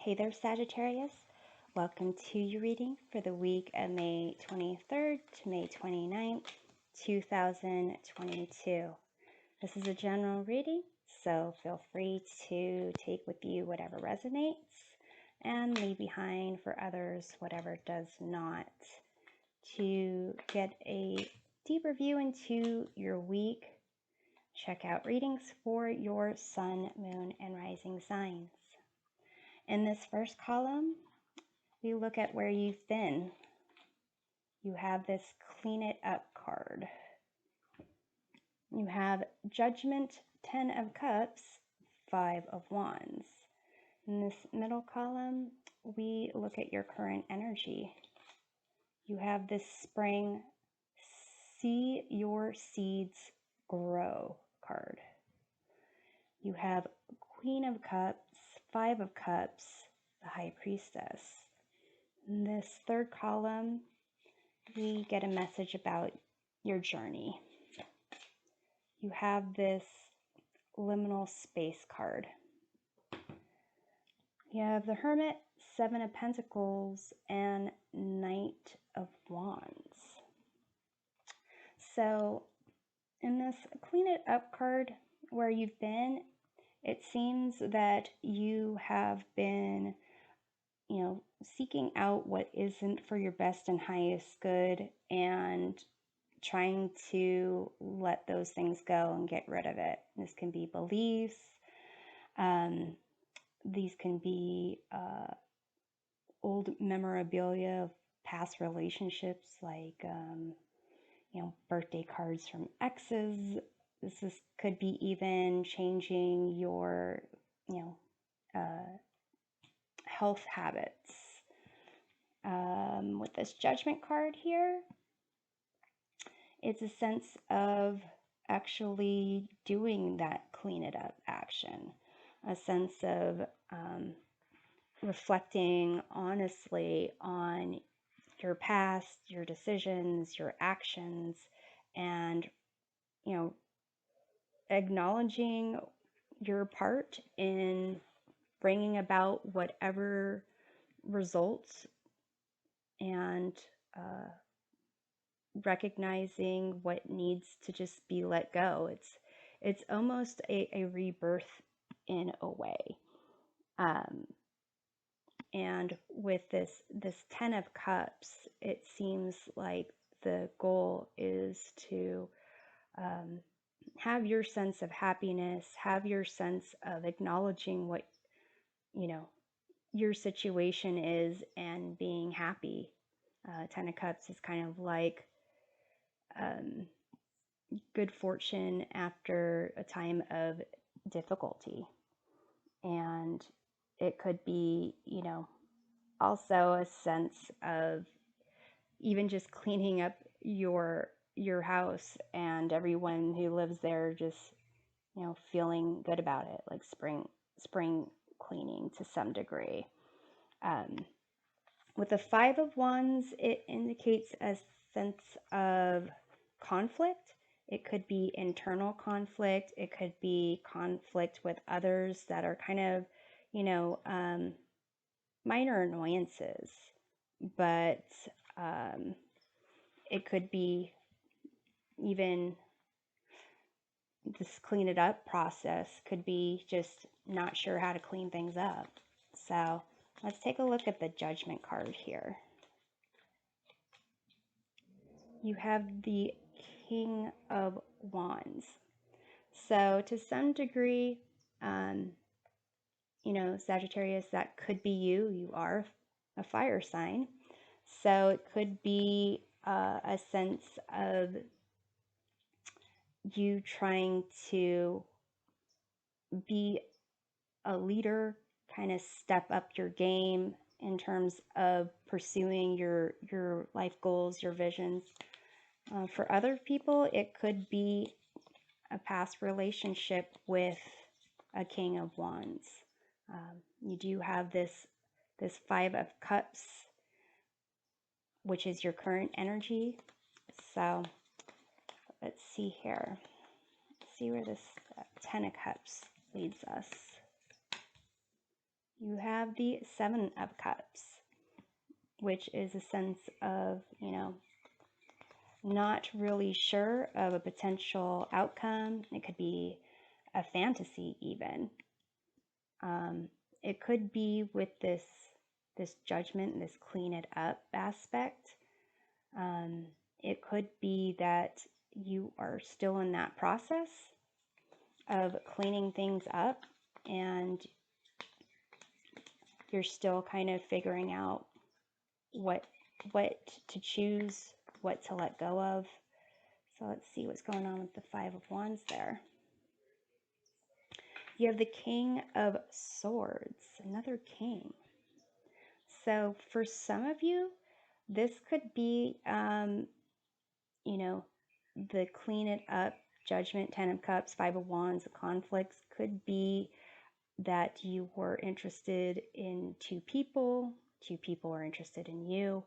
Hey there, Sagittarius. Welcome to your reading for the week of May 23rd to May 29th, 2022. This is a general reading, so feel free to take with you whatever resonates and leave behind for others whatever does not. To get a deeper view into your week, check out readings for your sun, moon, and rising signs. In this first column, we look at where you've been. You have this clean it up card. You have Judgment, 10 of Cups, 5 of Wands. In this middle column, we look at your current energy. You have this Spring, see your seeds grow card. You have Queen of Cups, 5 of Cups, the High Priestess. In this third column, we get a message about your journey. You have this liminal space card. You have the Hermit, 7 of Pentacles, and Knight of Wands. So in this clean it up card, where you've been, it seems that you have been, seeking out what isn't for your best and highest good and trying to let those things go and get rid of it. This can be beliefs. These can be old memorabilia of past relationships, like, birthday cards from exes. Could be even changing your, health habits. With this Judgment card here, it's a sense of actually doing that clean it up action, a sense of reflecting honestly on your past, your decisions, your actions, and, acknowledging your part in bringing about whatever results, and recognizing what needs to just be let go. It's almost a rebirth in a way. And with this 10 of Cups, it seems like the goal is to have your sense of happiness, have your sense of acknowledging what, your situation is and being happy. 10 of Cups is kind of like good fortune after a time of difficulty. And it could be, also a sense of even just cleaning up your house and everyone who lives there just, feeling good about it, like spring cleaning to some degree. With the 5 of Wands, it indicates a sense of conflict. It could be internal conflict. It could be conflict with others that are kind of, minor annoyances. But it could be even this clean it up process could be just not sure how to clean things up. So let's take a look at the Judgment card here. You have the King of Wands. So to some degree, Sagittarius, that could be you. You are a fire sign. So it could be a sense of you trying to be a leader, kind of step up your game in terms of pursuing your life goals, your visions. For other people, it could be a past relationship with a King of Wands. You do have this 5 of Cups, which is your current energy. So let's see here. Let's see where this 10 of Cups leads us. You have the Seven of Cups, which is a sense of, not really sure of a potential outcome. It could be a fantasy even. It could be with this judgment, this clean it up aspect. It could be that you are still in that process of cleaning things up, and you're still kind of figuring out what to choose, what to let go of. So let's see what's going on with the Five of Wands there. You have the King of Swords, another king. So for some of you, this could be, the clean it up, judgment, Ten of Cups, Five of Wands, the conflicts could be that you were interested in two people are interested in you.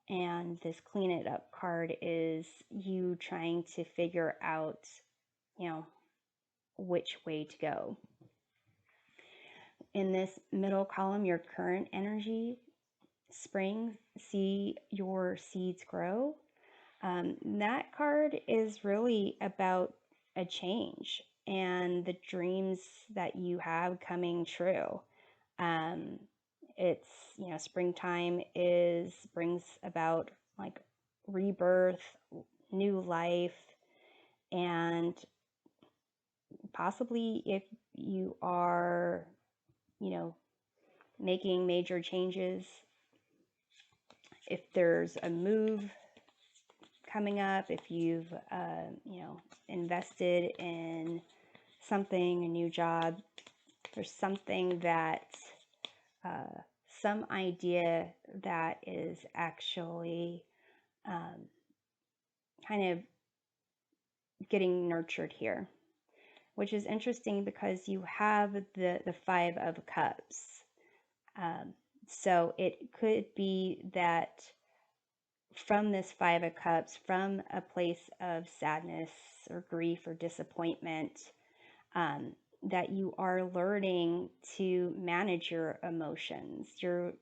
And this clean it up card is you trying to figure out, which way to go. In this middle column, your current energy, spring, see your seeds grow. That card is really about a change and the dreams that you have coming true. It's, springtime brings about like rebirth, new life, and possibly if you are, making major changes, if there's a move coming up, if you've, invested in something, a new job, there's something that, some idea that is actually kind of getting nurtured here, which is interesting because you have the Five of Cups. So it could be that from this Five of Cups, from a place of sadness or grief or disappointment, that you are learning to manage your emotions. You're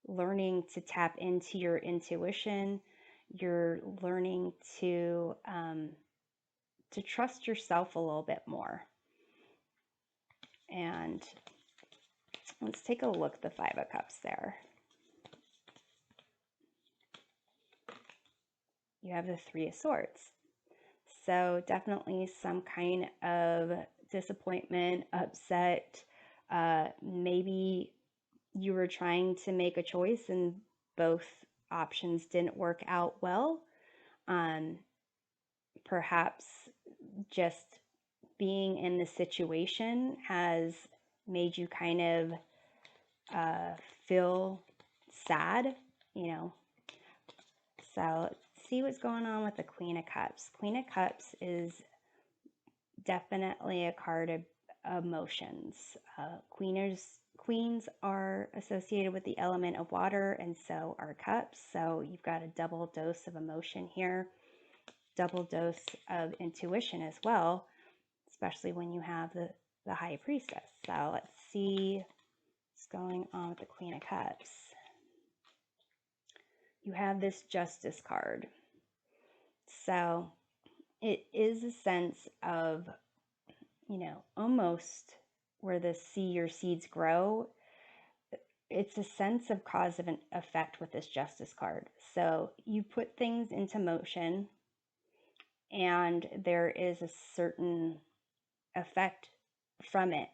learning to tap into your intuition. You're learning to trust yourself a little bit more. And let's take a look at the Five of Cups there. You have the Three of Swords. So definitely some kind of disappointment, upset. Maybe you were trying to make a choice and both options didn't work out well. Perhaps just being in the situation has made you kind of feel sad, So let's see what's going on with the Queen of Cups. Queen of Cups is definitely a card of emotions. Queens are associated with the element of water, and so are cups. So you've got a double dose of emotion here, double dose of intuition as well, especially when you have the High Priestess. So let's see what's going on with the Queen of Cups. You have this Justice card. So it is a sense of, almost where the see your seeds grow. It's a sense of cause and effect with this Justice card. So you put things into motion and there is a certain effect from it.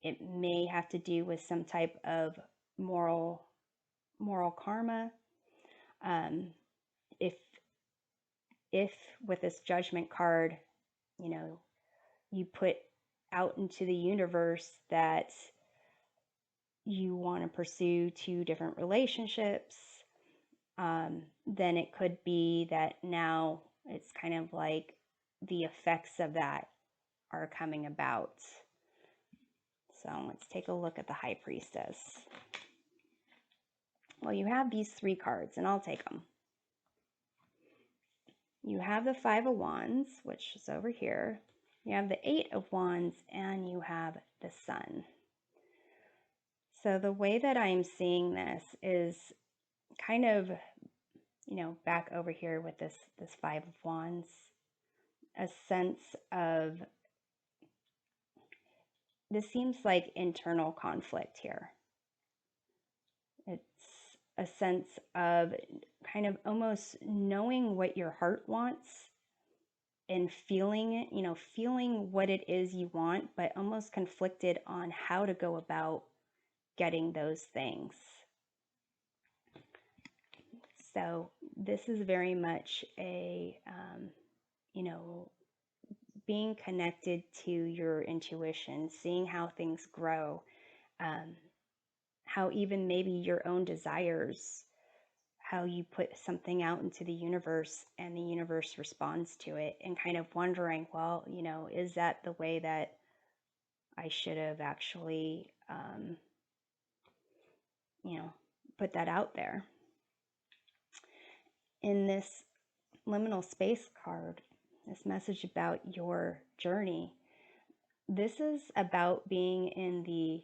It may have to do with some type of moral karma. If with this Judgment card, you put out into the universe that you want to pursue two different relationships, then it could be that now it's kind of like the effects of that are coming about. So let's take a look at the High Priestess. Well, you have these three cards, and I'll take them. You have the Five of Wands, which is over here. You have the Eight of Wands, and you have the Sun. So the way that I'm seeing this is kind of, back over here with this Five of Wands, a sense of, this seems like internal conflict here. It's a sense of kind of almost knowing what your heart wants and feeling it, feeling what it is you want, but almost conflicted on how to go about getting those things. So this is very much a, being connected to your intuition, seeing how things grow, how even maybe your own desires, how you put something out into the universe and the universe responds to it, and kind of wondering, well, is that the way that I should have actually, put that out there? In this liminal space card, this message about your journey, this is about being in the,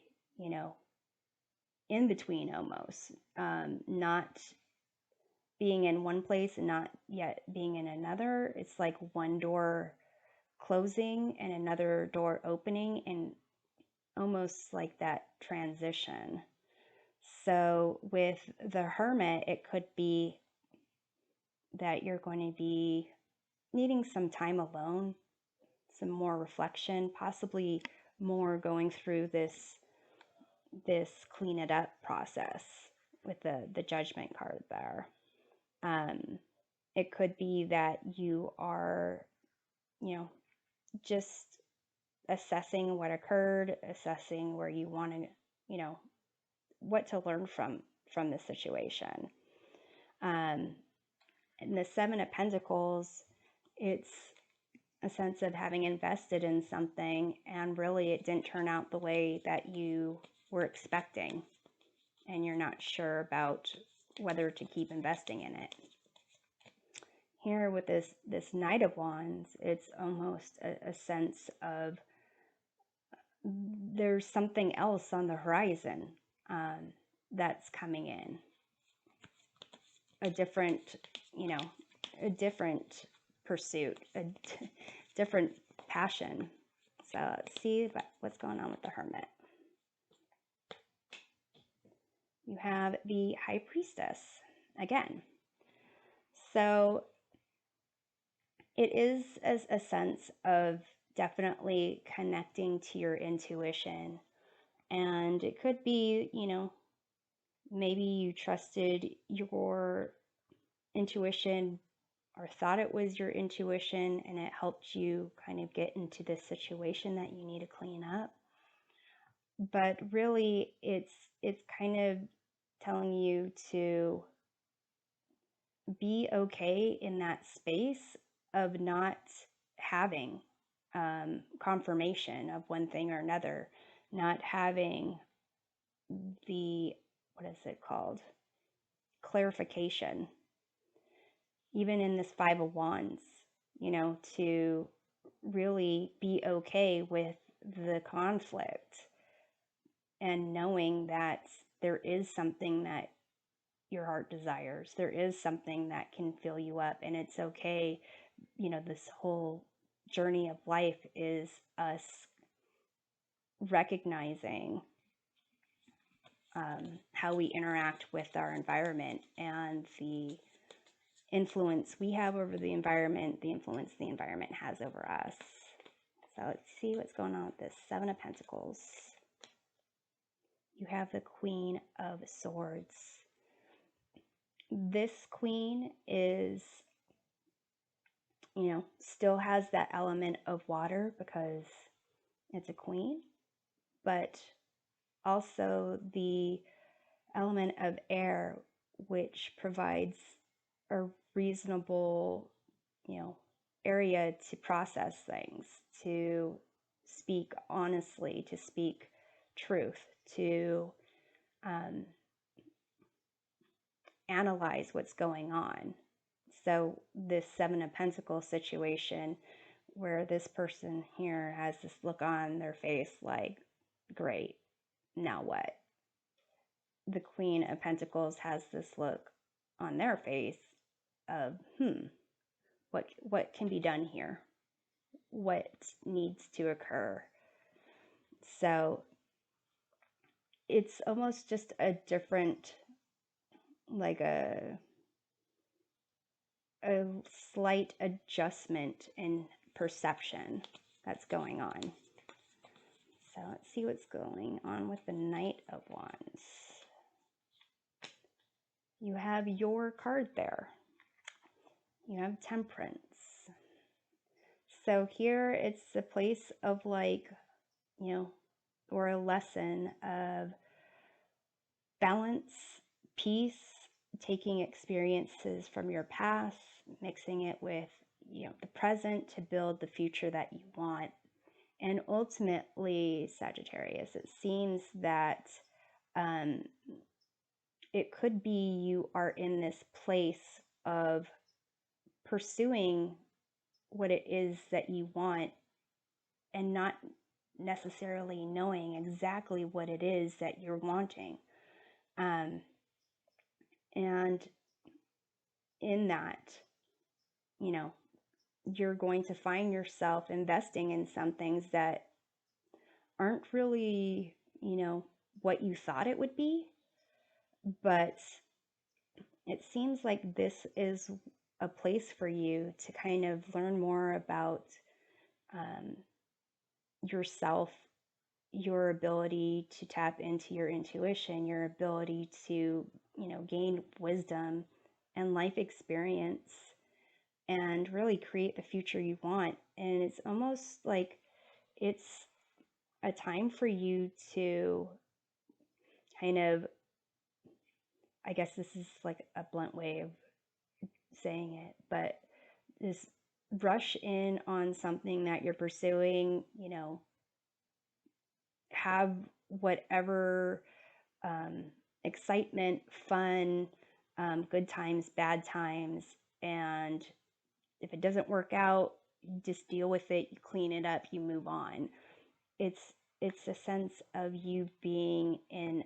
in between almost, not being in one place and not yet being in another. It's like one door closing and another door opening, and almost like that transition. So with the Hermit, it could be that you're going to be needing some time alone, some more reflection, possibly more going through this clean it up process with the Judgment card there. It could be that you are, just assessing what occurred, assessing where you want to, what to learn from the situation. And the Seven of Pentacles, it's a sense of having invested in something and really it didn't turn out the way that you were expecting, and you're not sure about whether to keep investing in it. Here with this Knight of Wands, it's almost a sense of there's something else on the horizon that's coming in. A different, a different pursuit, a different passion. So let's see what's going on with the Hermit. You have the High Priestess again. So it is a sense of definitely connecting to your intuition. And it could be, maybe you trusted your intuition or thought it was your intuition and it helped you kind of get into this situation that you need to clean up. But really it's kind of telling you to be okay in that space of not having confirmation of one thing or another, not having the, what is it called? Clarification. Even in this Five of Wands, to really be okay with the conflict and knowing that there is something that your heart desires. There is something that can fill you up, and it's okay. This whole journey of life is us recognizing how we interact with our environment and the influence we have over the environment, the influence the environment has over us. So let's see what's going on with this Seven of Pentacles. You have the Queen of Swords. This queen is, still has that element of water because it's a queen, but also the element of air, which provides a reasonable, area to process things, to speak honestly, to speak truth, to analyze what's going on. So this Seven of Pentacles situation where this person here has this look on their face like, great, now what? the Queen of Pentacles has this look on their face of, what can be done here? What needs to occur? So it's almost just a different, like a slight adjustment in perception that's going on. So let's see what's going on with the Knight of Wands. You have your card there. You have Temperance. So here it's a place of like, or a lesson of balance, peace, taking experiences from your past, mixing it with, the present to build the future that you want. And ultimately, Sagittarius, it seems that it could be you are in this place of pursuing what it is that you want and not necessarily knowing exactly what it is that you're wanting. And in that, you're going to find yourself investing in some things that aren't really, what you thought it would be. But it seems like this is a place for you to kind of learn more about yourself, your ability to tap into your intuition, your ability to, gain wisdom and life experience and really create the future you want. And it's almost like it's a time for you to kind of, I guess this is like a blunt way of saying it, but just rush in on something that you're pursuing, have whatever excitement, fun, good times, bad times, and if it doesn't work out, you just deal with it, you clean it up, you move on. It's a sense of you being in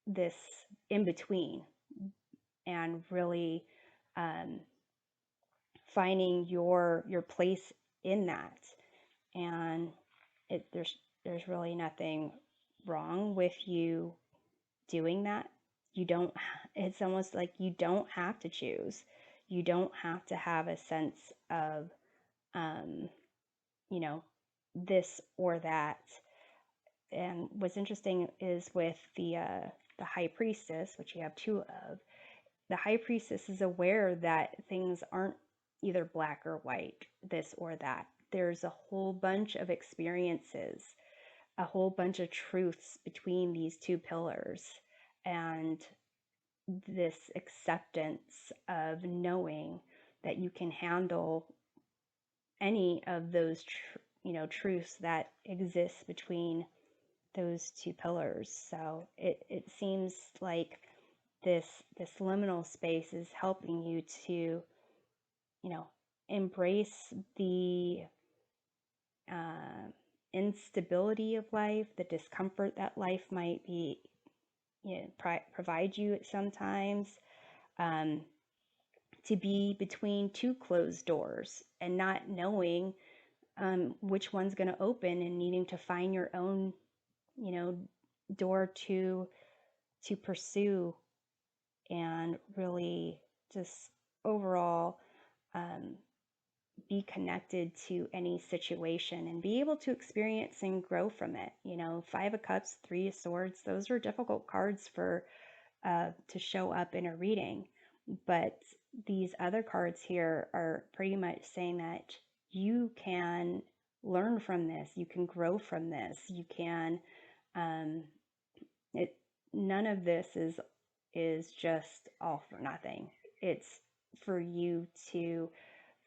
this in between and really finding your place in that. And there's really nothing wrong with you doing that. It's almost like you don't have to choose. You don't have to have a sense of, this or that. And what's interesting is with the High Priestess, which you have two of, the High Priestess is aware that things aren't either black or white, this or that. There's a whole bunch of experiences, a whole bunch of truths between these two pillars, and this acceptance of knowing that you can handle any of those truths that exist between those two pillars. So it seems like this liminal space is helping you to embrace the instability of life, the discomfort that life might be provide you at sometimes, to be between two closed doors and not knowing which one's going to open, and needing to find your own door to pursue, and really just overall be connected to any situation and be able to experience and grow from it. Five of Cups, Three of Swords, those are difficult cards for to show up in a reading. But these other cards here are pretty much saying that you can learn from this, you can grow from this, you can, none of this is just all for nothing. It's for you to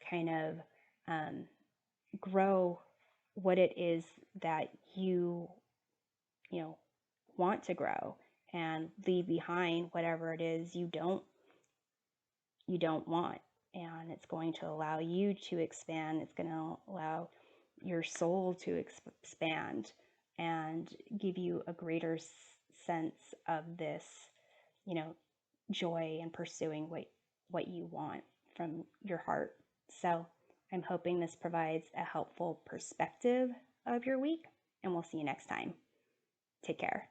kind of grow what it is that you want to grow, and leave behind whatever it is you don't want. And it's going to allow you to expand. It's going to allow your soul to expand and give you a greater sense of this joy in pursuing what you want from your heart. So I'm hoping this provides a helpful perspective of your week, and we'll see you next time. Take care.